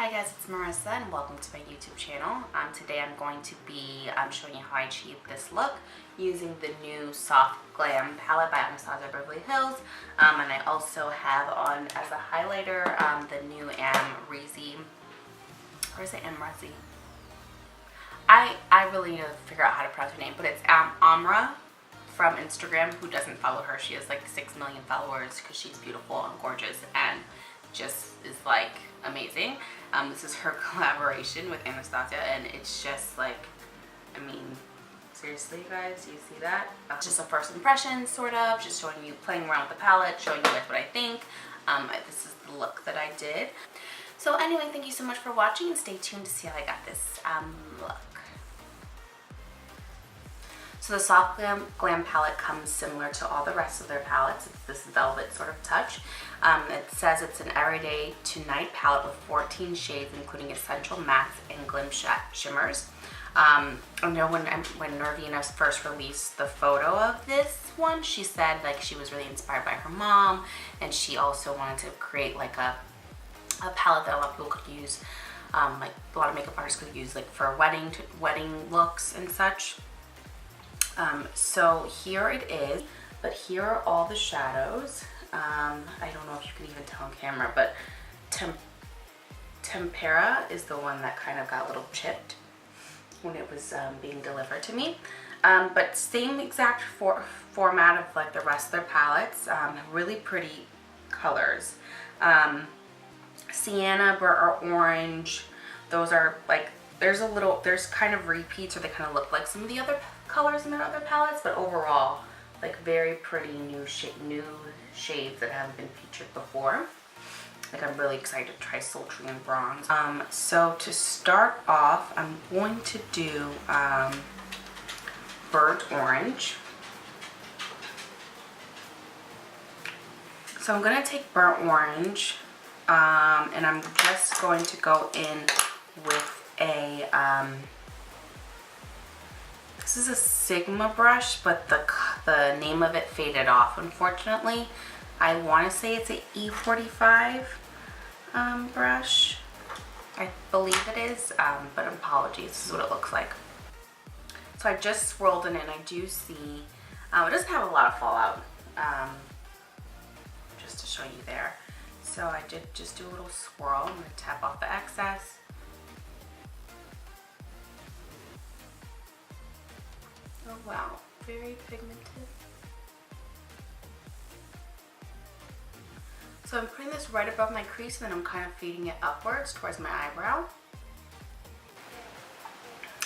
Hi guys, it's Marissa and welcome to my YouTube channel. Today I'm going to be showing you how I achieved this look using the new Soft Glam palette by Anastasia Beverly Hills. And I also have on as a highlighter the new ABHxAmrezy. Or is it ABHxAmrezy? I really need to figure out how to pronounce her name, but it's Amra from Instagram. Who doesn't follow her? She has like 6 million followers because she's beautiful and gorgeous and just is like amazing. This is her collaboration with Anastasia and it's just like, I mean, seriously guys, you see that? Just a first impression sort of, just showing you, playing around with the palette, showing you guys what I think. This is the look that I did. So anyway, thank you so much for watching and stay tuned to see how I got this look. So the Soft Glam palette comes similar to all the rest of their palettes. It's this velvet sort of touch. It says it's an everyday to night palette with 14 shades, including essential mattes and glam shimmers. I know when Nervina first released the photo of this one, she said like she was really inspired by her mom, and she also wanted to create like a palette that a lot of people could use, like a lot of makeup artists could use, like for wedding looks and such. So here it is, but here are all the shadows. I don't know if you can even tell on camera, but Tempera is the one that kind of got a little chipped when it was being delivered to me. But same exact format of like the rest of their palettes. Really pretty colors. Sienna, burnt orange, those are like, there's kind of repeats, or they kind of look like some of the other colors in their other palettes, but overall like very pretty new shades that haven't been featured before. Like I'm really excited to try Sultry and Bronze. So to start off, I'm going to do burnt orange. So I'm going to take burnt orange and I'm just going to go in with a this is a Sigma brush, but the name of it faded off, unfortunately. I want to say it's an E45 brush. I believe it is, but apologies, this is what it looks like. So I just swirled it in. I do see, it doesn't have a lot of fallout, just to show you there. So I did just do a little swirl. I'm going to tap off the excess. Oh wow, very pigmented. So I'm putting this right above my crease and then I'm kind of feeding it upwards towards my eyebrow.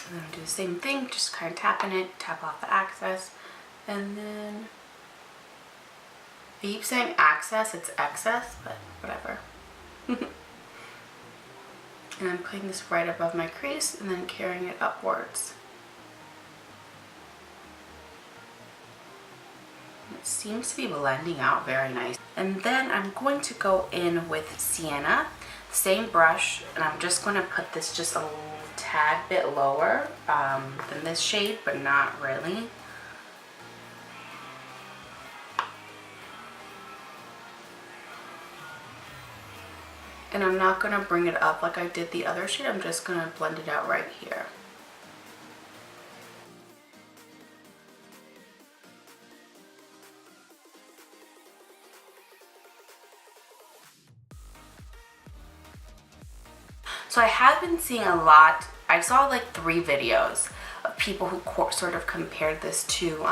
And then I'll do the same thing, just kind of tapping it, tap off the excess, and then I keep saying access, it's excess, but whatever. And I'm putting this right above my crease and then carrying it upwards. It seems to be blending out very nice. And then I'm going to go in with Sienna, same brush, and I'm just going to put this just a little tad bit lower than this shade, but not really. And I'm not going to bring it up like I did the other shade, I'm just going to blend it out right here. So I have been seeing a lot, I saw like 3 videos of people who sort of compared this to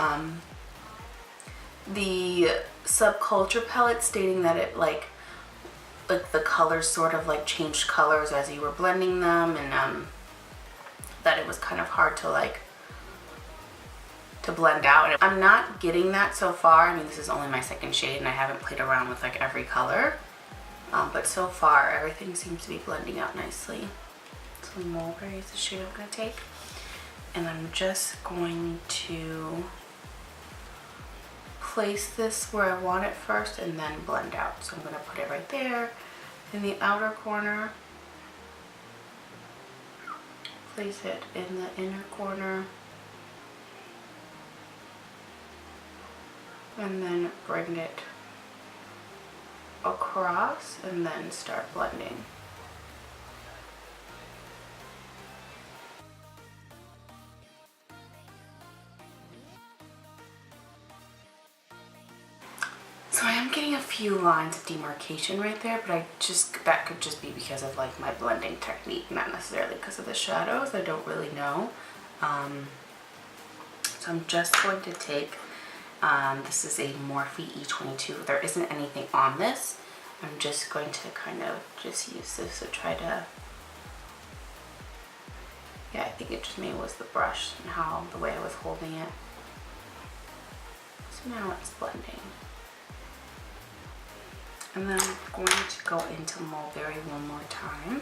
the Subculture palette, stating that it like the colors sort of like changed colors as you were blending them, and that it was kind of hard to like to blend out. And I'm not getting that so far. I mean, this is only my 2nd shade and I haven't played around with like every color. But so far, everything seems to be blending out nicely. So Mulberry is the shade I'm going to take. And I'm just going to place this where I want it first and then blend out. So I'm going to put it right there in the outer corner. Place it in the inner corner. And then bring it across and then start blending. am getting a few lines of demarcation right there, but that could just be because of like my blending technique, not necessarily because of the shadows. I don't really know. So I'm just going to take, this is a Morphe E22. There isn't anything on this. I'm just going to kind of just use this to try to, yeah, I think it just maybe was the brush and the way I was holding it. So now it's blending. And then I'm going to go into Mulberry one more time.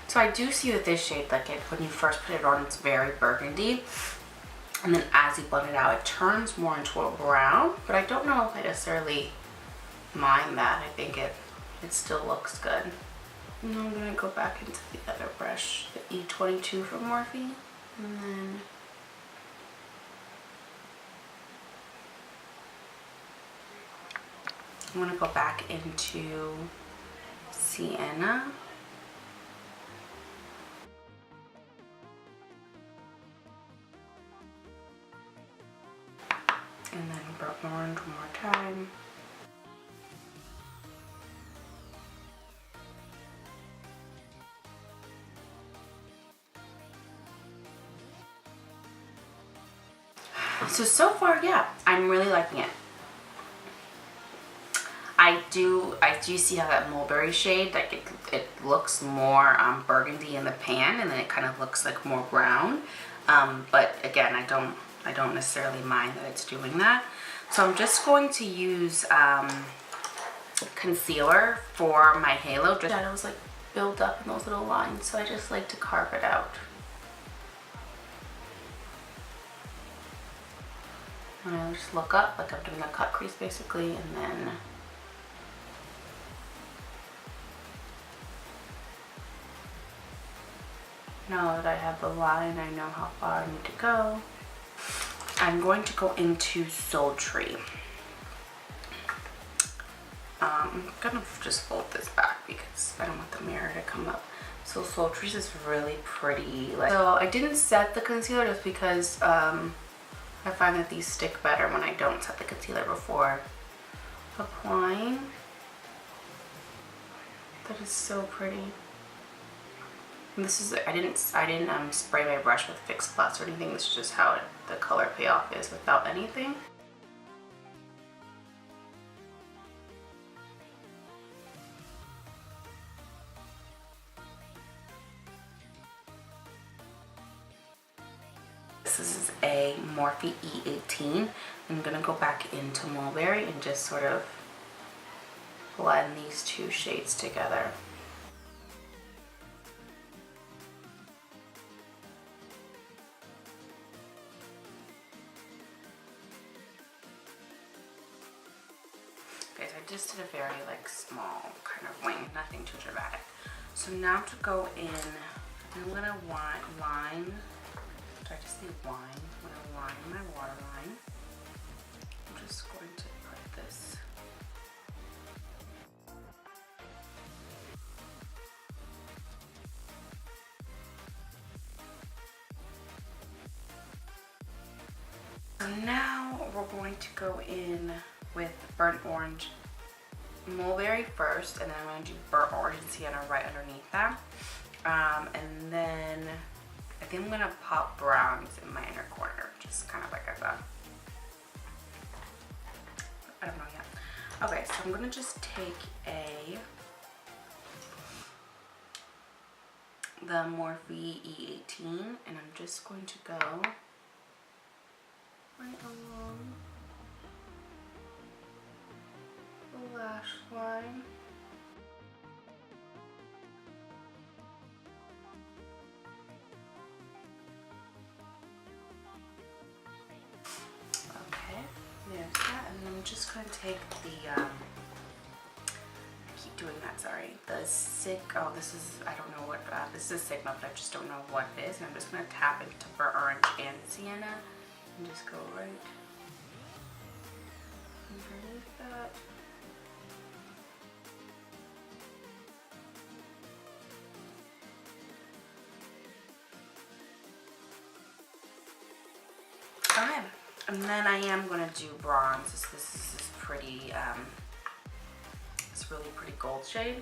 So I do see that this shade, like when you first put it on, it's very burgundy. And then as you blend it out, it turns more into a brown. But I don't know if I necessarily mind that. I think it still looks good. And I'm going to go back into the other brush, the E22 from Morphe. And then I'm going to go back into Sienna. And then burnt orange one more time. So far, yeah, I'm really liking it. I do see how that mulberry shade, like it looks more burgundy in the pan, and then it kind of looks like more brown. But again, I don't necessarily mind that it's doing that. So I'm just going to use concealer for my halo. Just shadows like build up in those little lines, so I just like to carve it out. And I just look up like I'm doing a cut crease basically, and then now that I have the line, I know how far I need to go. I'm going to go into Sultry. I'm gonna just fold this back because I don't want the mirror to come up. So Sultry's is really pretty. So I didn't set the concealer just because I find that these stick better when I don't set the concealer before applying. That is so pretty. And this is, I didn't spray my brush with Fix Plus or anything. This is just how the color payoff is without anything. This is a Morphe E18. I'm gonna go back into Mulberry and just sort of blend these two shades together. Okay, so I just did a very like small kind of wing, nothing too dramatic. So now to go in, I'm gonna line. I just need wine. I'm going to line my waterline. I'm just going to put this so now we're going to go in with burnt orange mulberry first, and then I'm going to do burnt orange and sienna right underneath that, and then I think I'm gonna pop browns in my inner corner, just kind of like as a, I don't know yet. Okay, so I'm gonna just take the Morphe E18, and I'm just going to go right along the lash line. There's that, and then I'm just going to take the, I keep doing that, sorry, the this is, I don't know what, this is Sigma, but I just don't know what it is, and I'm just going to tap into burnt orange and sienna, and just go right underneath that. And then I am going to do bronze. This is pretty, it's really pretty gold shade.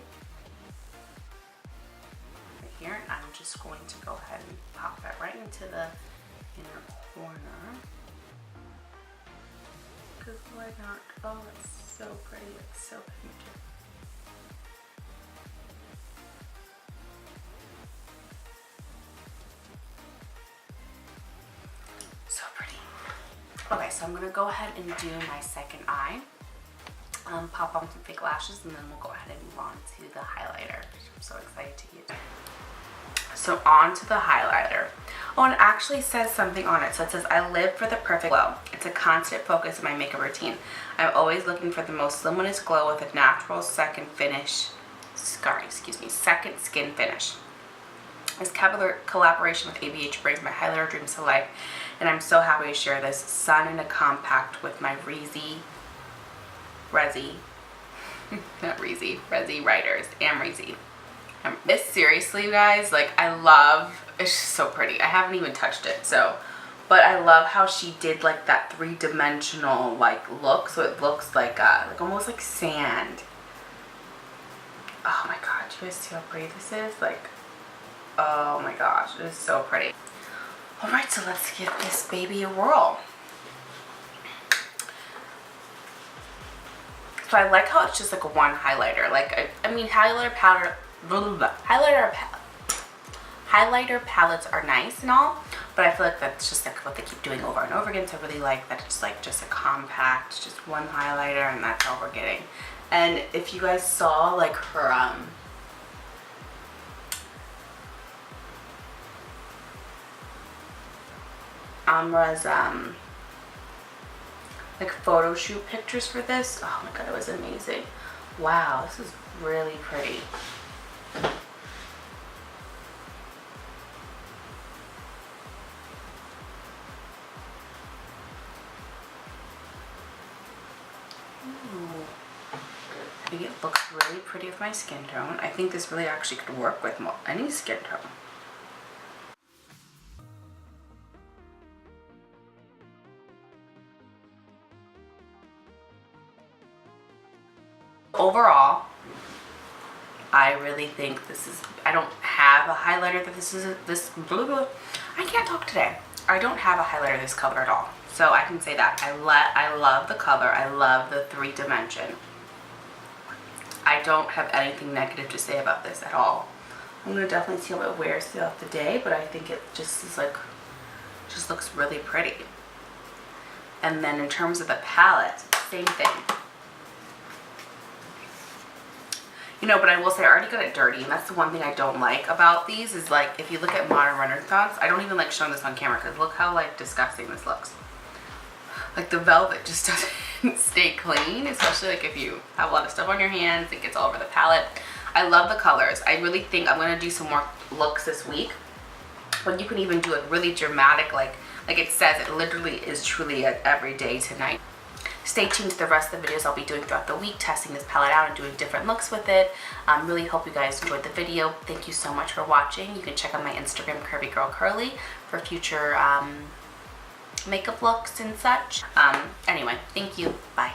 Right here. And I'm just going to go ahead and pop that right into the inner corner. Because why not? Oh, it's so pretty. It's so cute. So pretty. Okay, so I'm going to go ahead and do my second eye. Pop on some fake lashes, and then we'll go ahead and move on to the highlighter, which I'm so excited to use. So on to the highlighter. Oh, and it actually says something on it. So it says, I live for the perfect glow. It's a constant focus in my makeup routine. I'm always looking for the most luminous glow with a natural second skin finish. This collaboration with ABH brings my highlighter dreams to life, and I'm so happy to share this sun in a compact with my Rezi writers, ABHxAmrezy. This seriously, you guys, like, I love, it's just so pretty. I haven't even touched it, so, but I love how she did like that three-dimensional like look, so it looks like almost like sand. Oh my god, do you guys see how pretty this is? Like, oh my gosh, it is so pretty. All right, so let's give this baby a whirl. So I like how it's just like one highlighter. Like, I mean, highlighter palettes are nice and all, but I feel like that's just like what they keep doing over and over again. So I really like that it's like just a compact, just one highlighter, and that's all we're getting. And if you guys saw like her Amra's like photo shoot pictures for this, oh my god, it was amazing. Wow, this is really pretty. Ooh. I think it looks really pretty with my skin tone. I think this really actually could work with any skin tone. Overall, I really think this is, I don't have a highlighter that I can't talk today. I don't have a highlighter this color at all. So I can say that. I love the color. I love the 3-dimension. I don't have anything negative to say about this at all. I'm going to definitely see how it wears throughout the day, but I think it just is like, just looks really pretty. And then in terms of the palette, same thing. You know, but I will say I already got it dirty, and that's the one thing I don't like about these is like, if you look at Modern Renaissance, I don't even like showing this on camera because look how like disgusting this looks. Like the velvet just doesn't stay clean, especially like if you have a lot of stuff on your hands, it gets all over the palette. I love the colors. I really think I'm going to do some more looks this week, but you can even do like really dramatic, like it says, it literally is truly an everyday tonight. Stay tuned to the rest of the videos I'll be doing throughout the week, testing this palette out and doing different looks with it. Really hope you guys enjoyed the video. Thank you so much for watching. You can check out my Instagram, CurvyGirlCurly, for future makeup looks and such. Anyway, thank you. Bye.